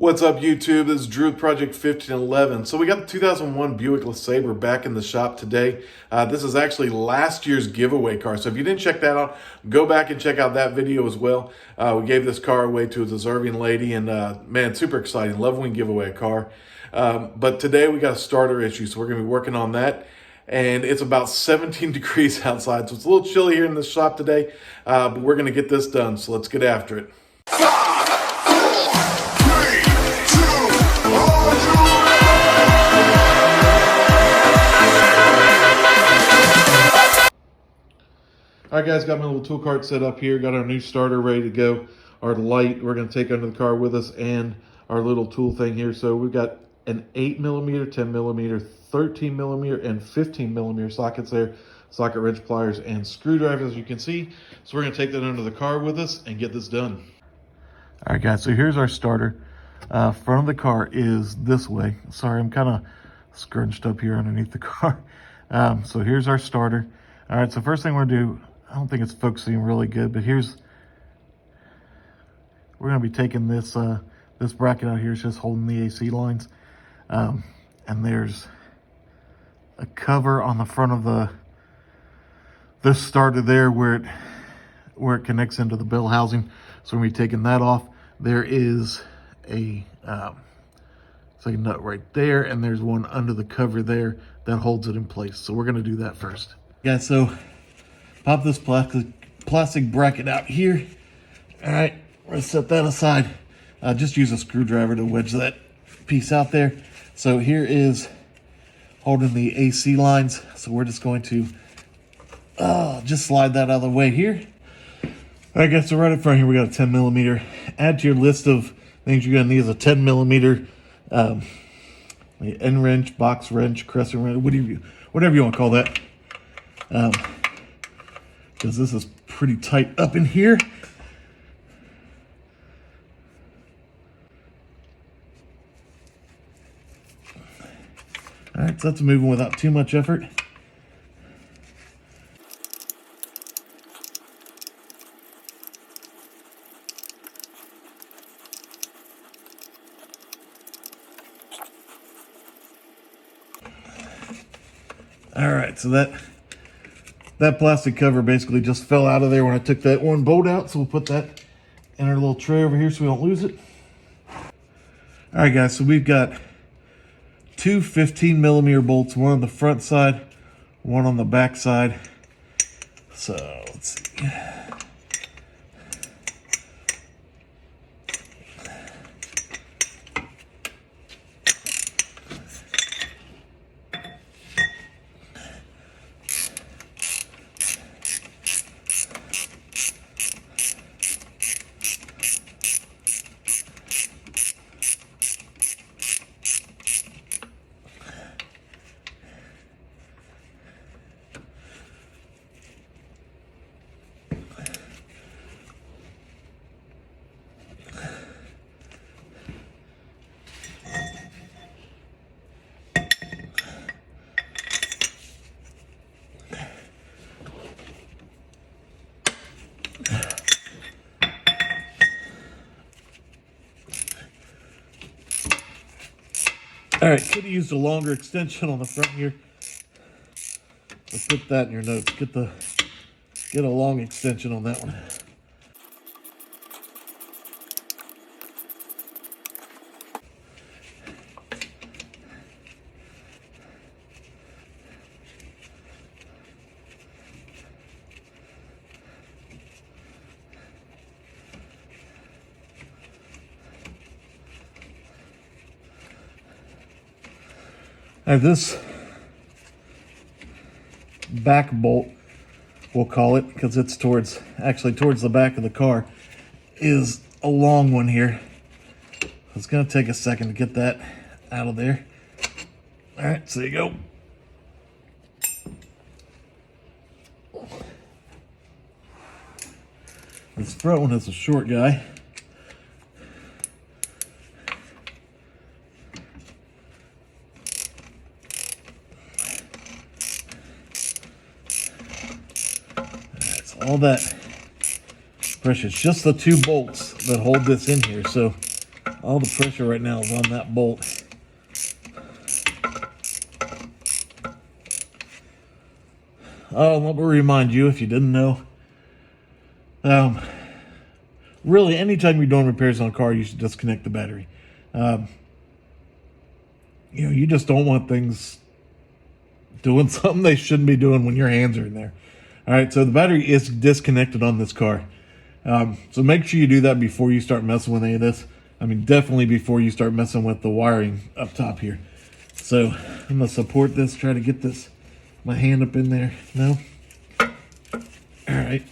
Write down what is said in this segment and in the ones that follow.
What's up, YouTube? This is Drew with Project 1511. So we got the 2001 Buick LeSabre back in the shop today. This is actually last year's giveaway car. So if you didn't check that out, go back and check out that video as well. We gave this car away to a deserving lady, and man, super exciting. Love when we give away a car. But today we got a starter issue, so we're going to be working on that. And it's about 17 degrees outside, so it's a little chilly here in the shop today. But we're going to get this done, so let's get after it. All right, guys, got my little tool cart set up here. Got our new starter ready to go. Our light we're going to take under the car with us, and our little tool thing here. So we've got an 8mm, 10mm, 13mm, and 15mm sockets there. Socket wrench, pliers, and screwdrivers, as you can see. So we're going to take that under the car with us and get this done. All right, guys, so here's our starter. Front of the car is this way. Sorry, I'm kind of scrunched up here underneath the car. So here's our starter. All right, so first thing we're going to do, I don't think it's focusing really good, but we're going to be taking this this bracket out here. It's just holding the AC lines. And there's a cover on the front of the starter there where it connects into the bell housing. So we're going to be taking that off. There is a nut right there, and there's one under the cover there that holds it in place. So we're going to do that first. Yeah, so pop this plastic bracket out here. All right, we're going to set that aside. Just use a screwdriver to wedge that piece out there. So here is holding the AC lines. So we're just going to just slide that out of the way here. All right, guys, so right in front here, we got a 10mm. Add to your list of things you're going to need is a 10mm end wrench, box wrench, crescent wrench, whatever you want to call that. Because this is pretty tight up in here. All right, so that's moving without too much effort. All right, so that plastic cover basically just fell out of there when I took that one bolt out. So we'll put that in our little tray over here so we don't lose it. All right, guys, so we've got two 15mm bolts, one on the front side, one on the back side. So let's see. All right, could have used a longer extension on the front here. Let's put that in your notes. Get a long extension on that one. All right, this back bolt, we'll call it, because it's towards the back of the car, is a long one here. It's going to take a second to get that out of there. All right, so there you go. This front one is a short guy. All that pressure. It's just the two bolts that hold this in here. So All the pressure right now is on that bolt. Oh, let me remind you, if you didn't know, really, anytime you're doing repairs on a car, you should disconnect the battery. You just don't want things doing something they shouldn't be doing when your hands are in there. All right, so the battery is disconnected on this car. So make sure you do that before you start messing with any of this. I mean, definitely before you start messing with the wiring up top here. So I'm gonna support this, try to get my hand up in there. No? All right.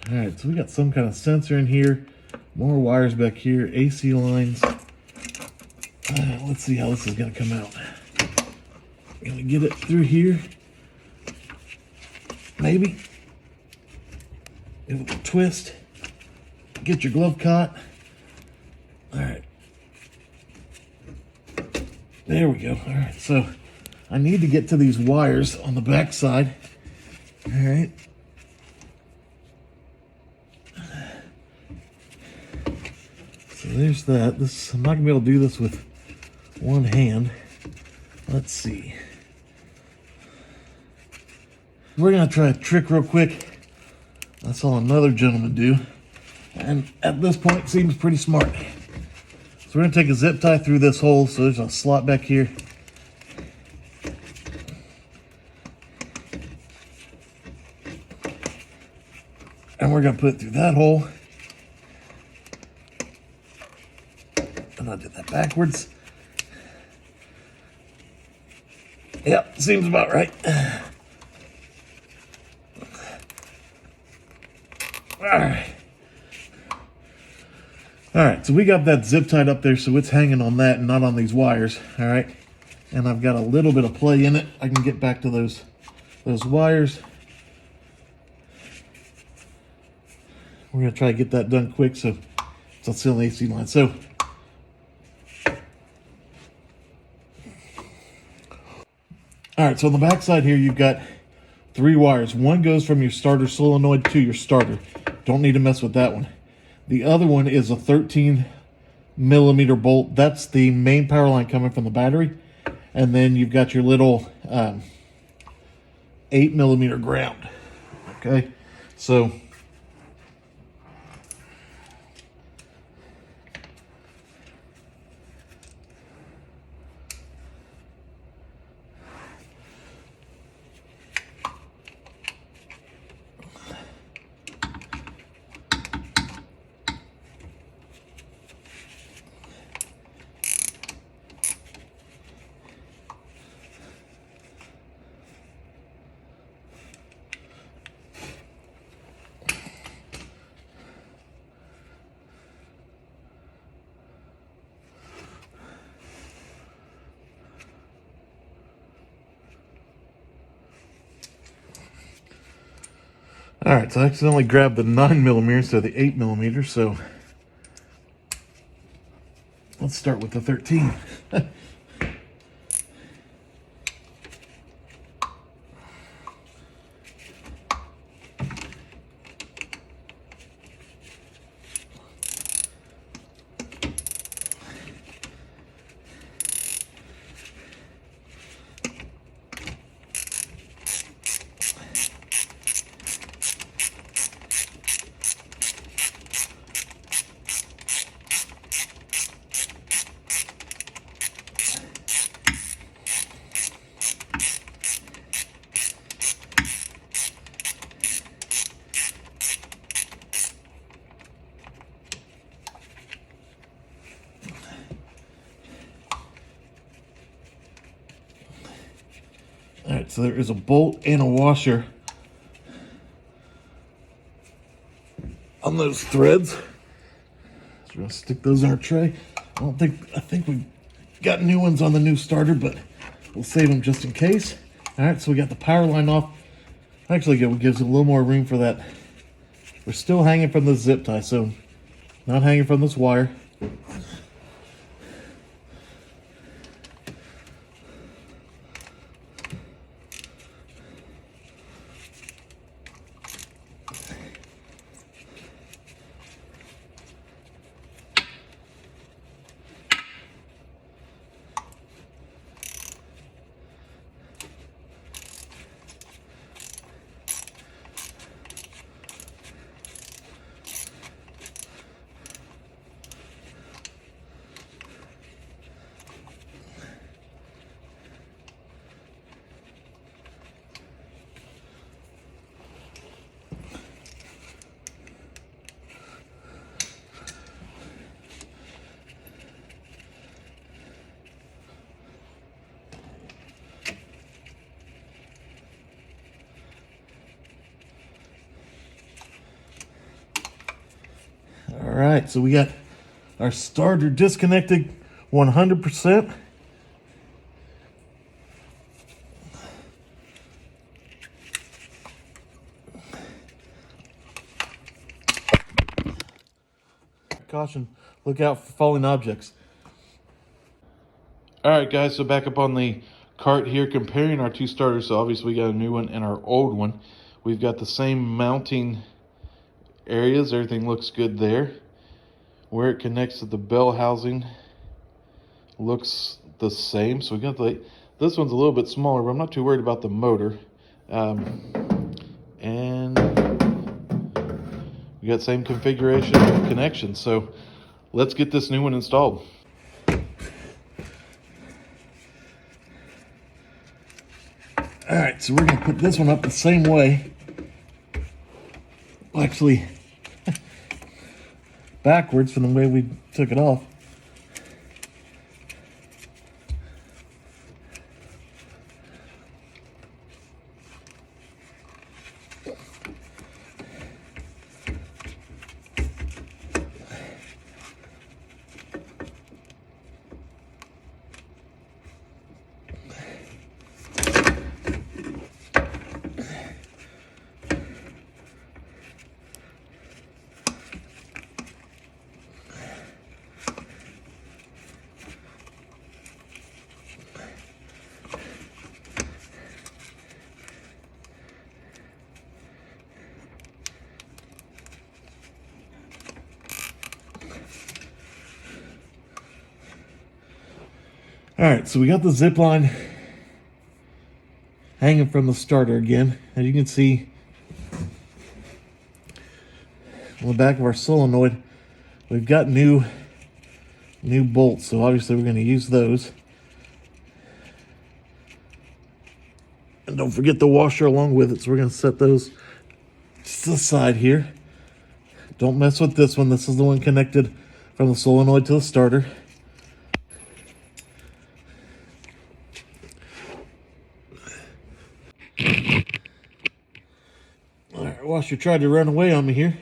All right, so we got some kind of sensor in here, more wires back here, AC lines. Let's see how this is gonna come out. Gonna get it through here, maybe. Give it a twist. Get your glove caught. All right, there we go. All right, so I need to get to these wires on the back side. All right. So there's that. I'm not gonna be able to do this with one hand. Let's see. We're gonna try a trick real quick. I saw another gentleman do, and at this point it seems pretty smart. So we're gonna take a zip tie through this hole. So there's a slot back here. And we're gonna put it through that hole. And I did that backwards. Yep, seems about right. All right, so we got that zip tied up there, so it's hanging on that and not on these wires. All right, and I've got a little bit of play in it. I can get back to those wires. We're gonna try to get that done quick, so it's still on the AC line. So, all right, so on the back side here, you've got 3 wires. One goes from your starter solenoid to your starter. Don't need to mess with that one. The other one is a 13mm bolt. That's the main power line coming from the battery. And then you've got your little 8mm ground. Okay, so all right, so I accidentally grabbed the 9mm instead of the 8mm, so let's start with the 13. All right, so there is a bolt and a washer on those threads. So we're gonna stick those in our tray. I think we got new ones on the new starter, but we'll save them just in case. All right, so we got the power line off. Actually, it gives a little more room for that. We're still hanging from the zip tie, so not hanging from this wire. All right, so we got our starter disconnected 100%. Caution, look out for falling objects. All right, guys, so back up on the cart here, comparing our two starters. So obviously we got a new one and our old one. We've got the same mounting areas. Everything looks good there. Where it connects to the bell housing looks the same. So we got this one's a little bit smaller, but I'm not too worried about the motor. And we got same configuration and connection. So let's get this new one installed. All right, so we're gonna put this one up the same way. Well, actually, backwards from the way we took it off. All right, so we got the zip line hanging from the starter again. As you can see on the back of our solenoid, we've got new bolts, so obviously we're going to use those. And don't forget the washer along with it, so we're going to set those to the side here. Don't mess with this one. This is the one connected from the solenoid to the starter. All right, washer tried to run away on me here.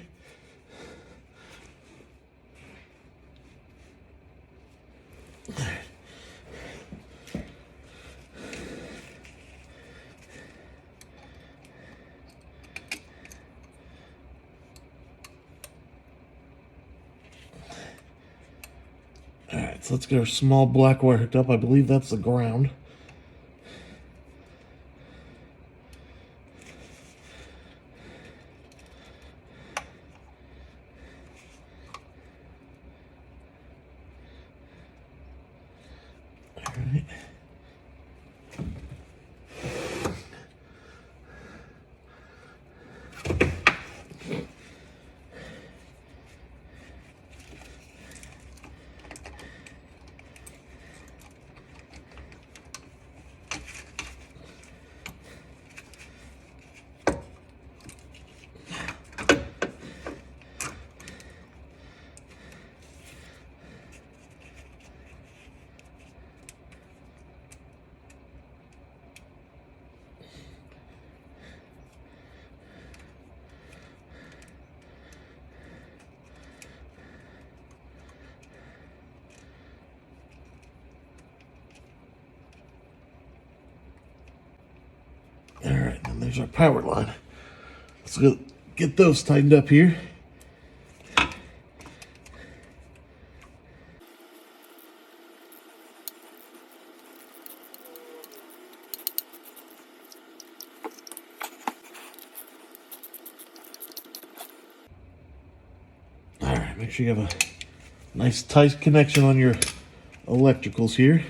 All right, so let's get our small black wire hooked up. I believe that's the ground. All right. And there's our power line. Let's go get those tightened up here. All right, make sure you have a nice tight connection on your electricals here.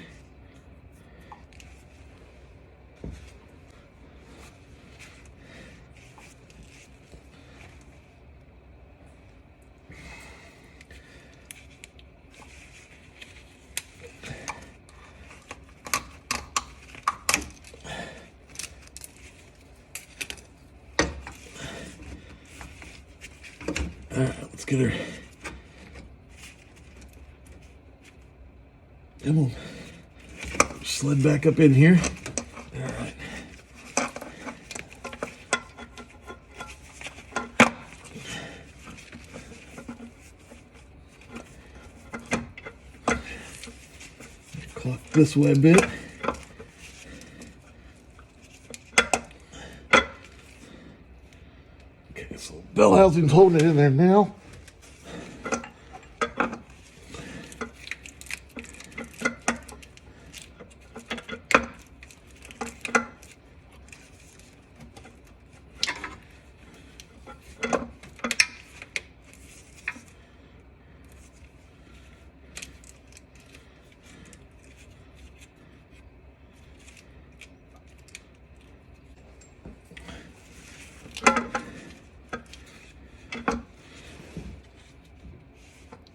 All right, let's get her. Come on. Slid back up in here. All right. Clock this way a bit. Okay, so bell housing's holding it in there now.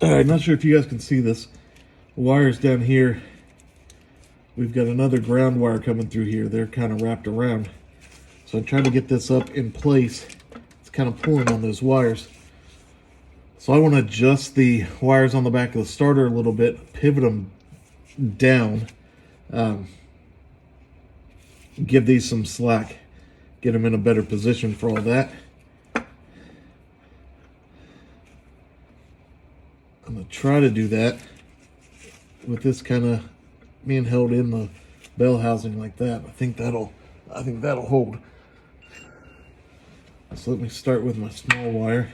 All right, not sure if you guys can see this. Wires down here. We've got another ground wire coming through here. They're kind of wrapped around. So I'm trying to get this up in place. It's kind of pulling on those wires. So I want to adjust the wires on the back of the starter a little bit, pivot them down, give these some slack, get them in a better position for all that. I'm going to try to do that with this kind of being held in the bell housing like that. I think that'll hold. So let me start with my small wire.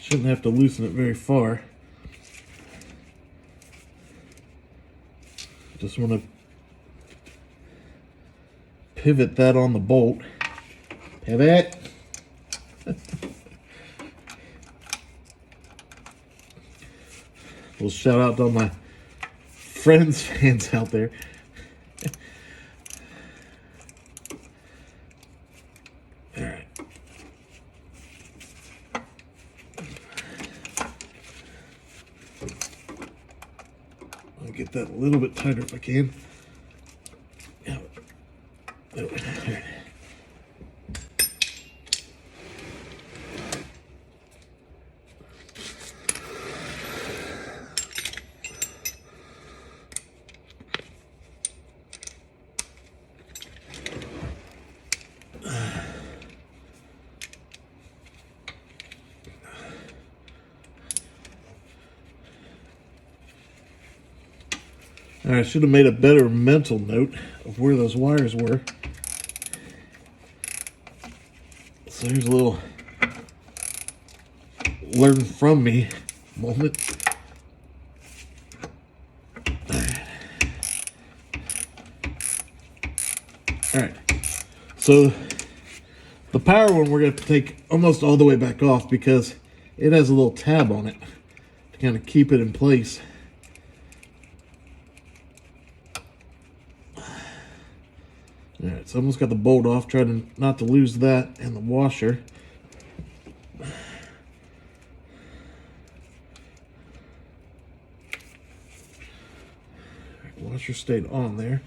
Shouldn't have to loosen it very far. Just want to pivot that on the bolt. Pivot. Well, shout out to all my friends, fans out there. All right. I'll get that a little bit tighter if I can. Yeah. All right. I should have made a better mental note of where those wires were. So here's a little learn from me moment. All right. So the power one we're going to take almost all the way back off because it has a little tab on it to kind of keep it in place. All right, so I almost got the bolt off, trying not to lose that and the washer. Washer stayed on there.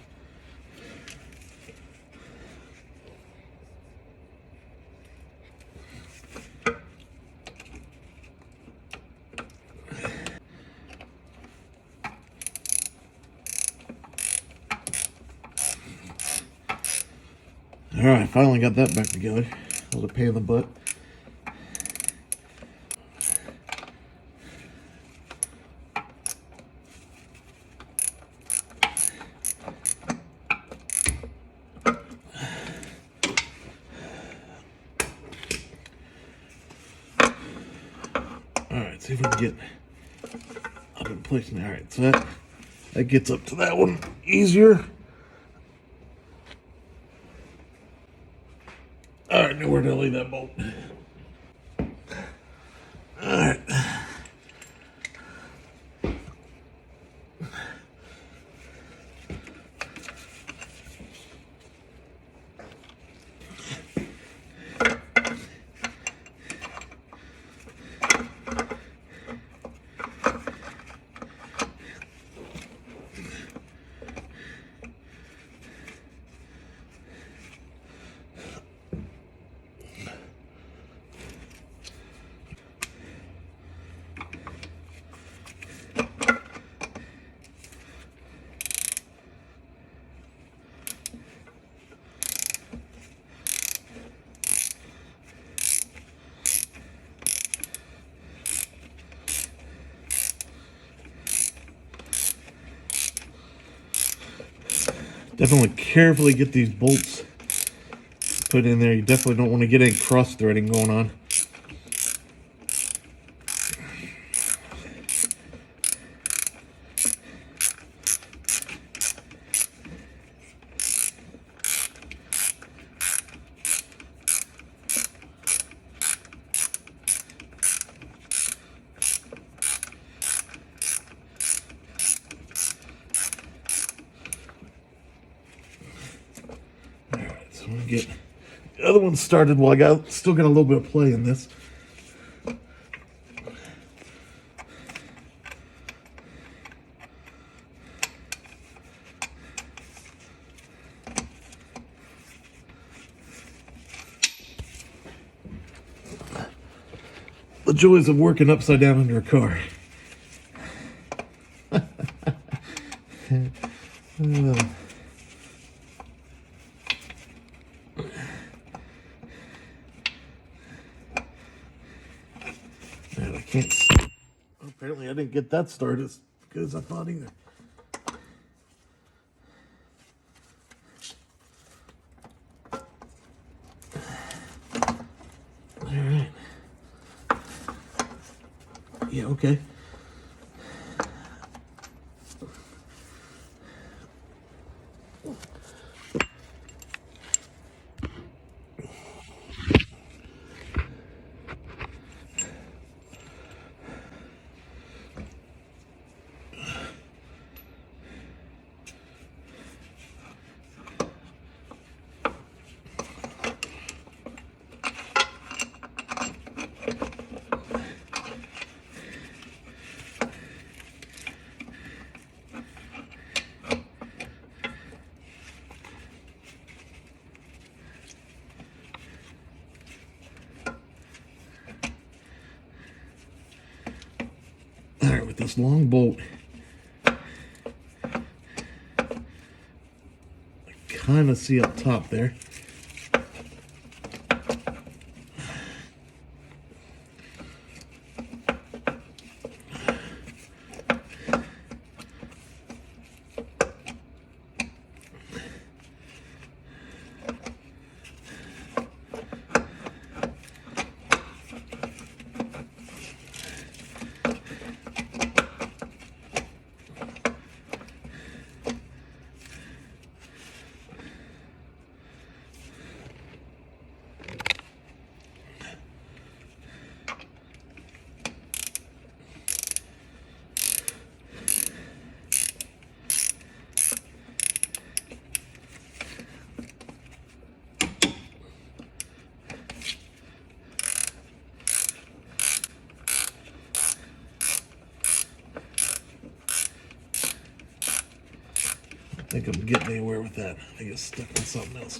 All right, finally got that back together. That was a pain in the butt. All right, see if we can get up in place now. All right, so that gets up to that one easier. All right, now where did I leave that bolt? All right. Definitely carefully get these bolts put in there. You definitely don't want to get any cross threading going on. I'm gonna get the other one started while still got a little bit of play in this. The joys of working upside down under a car. Man, I can't. Apparently, I didn't get that started as good as I thought either. All right. Yeah, okay. All right, with this long bolt, I kind of see up top there. I think I'm getting anywhere with that. I think it's stuck on something else.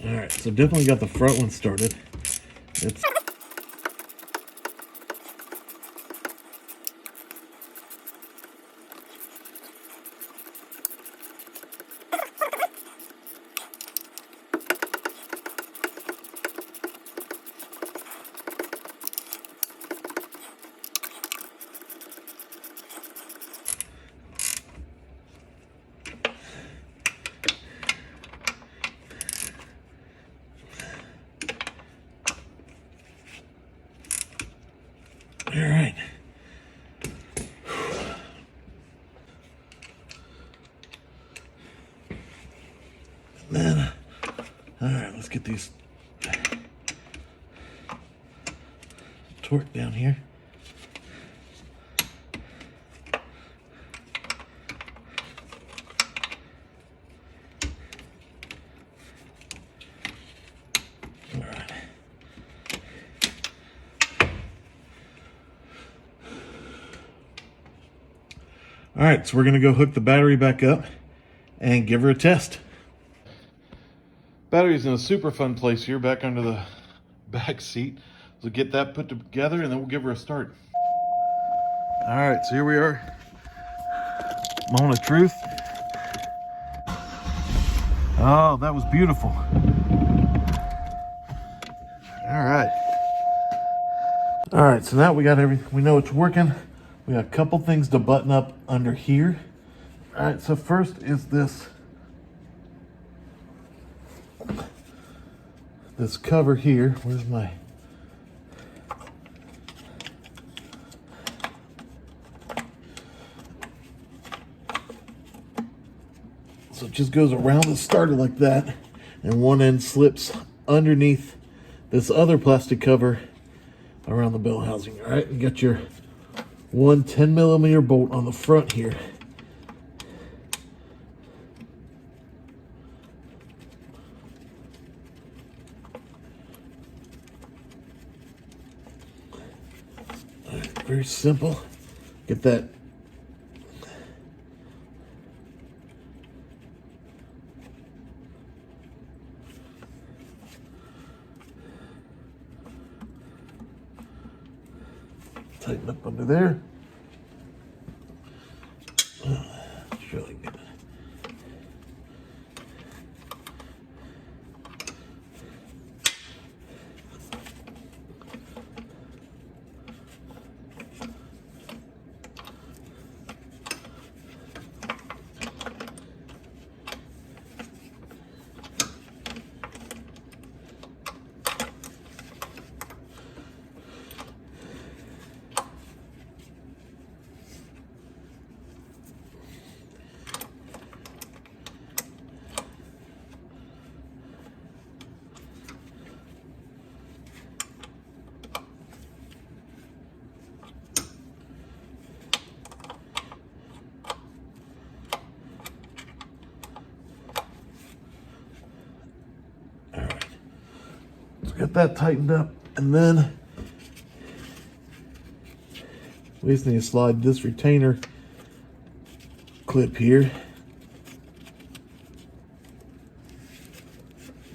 All right, so definitely got the front one started. It's all right. Then, all right, let's get these torque down here. All right. All right, so we're gonna go hook the battery back up and give her a test. Battery's in a super fun place here, back under the back seat. So get that put together and then we'll give her a start. All right, so here we are. Moment of truth. Oh, that was beautiful. All right. All right, so now we got everything. We know it's working. We got a couple things to button up under here. All right, so first is this cover here. Where's my... So it just goes around the starter like that, and one end slips underneath this other plastic cover around the bell housing. All right, you got your one 10mm bolt on the front here. All right, very simple. Get that tighten up under there. It's really good. Got that tightened up, and then we just need to slide this retainer clip here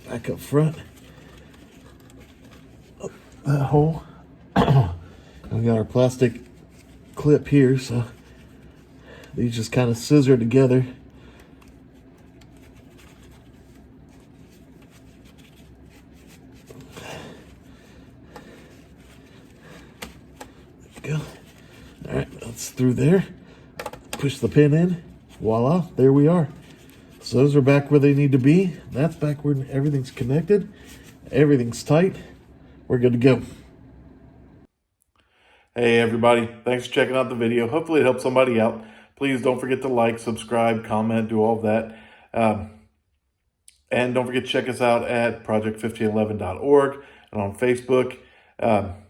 back up front, up that hole. And we got our plastic clip here, so these just kind of scissor together. Go. All right, that's through there. Push the pin in. Voila, there we are. So those are back where they need to be. That's back where everything's connected. Everything's tight. We're good to go. Hey everybody, thanks for checking out the video. Hopefully it helped somebody out. Please don't forget to like, subscribe, comment, do all of that. And don't forget to check us out at project1511.org and on Facebook.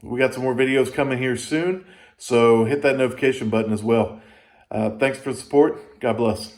We got some more videos coming here soon, so hit that notification button as well. Thanks for the support. God bless.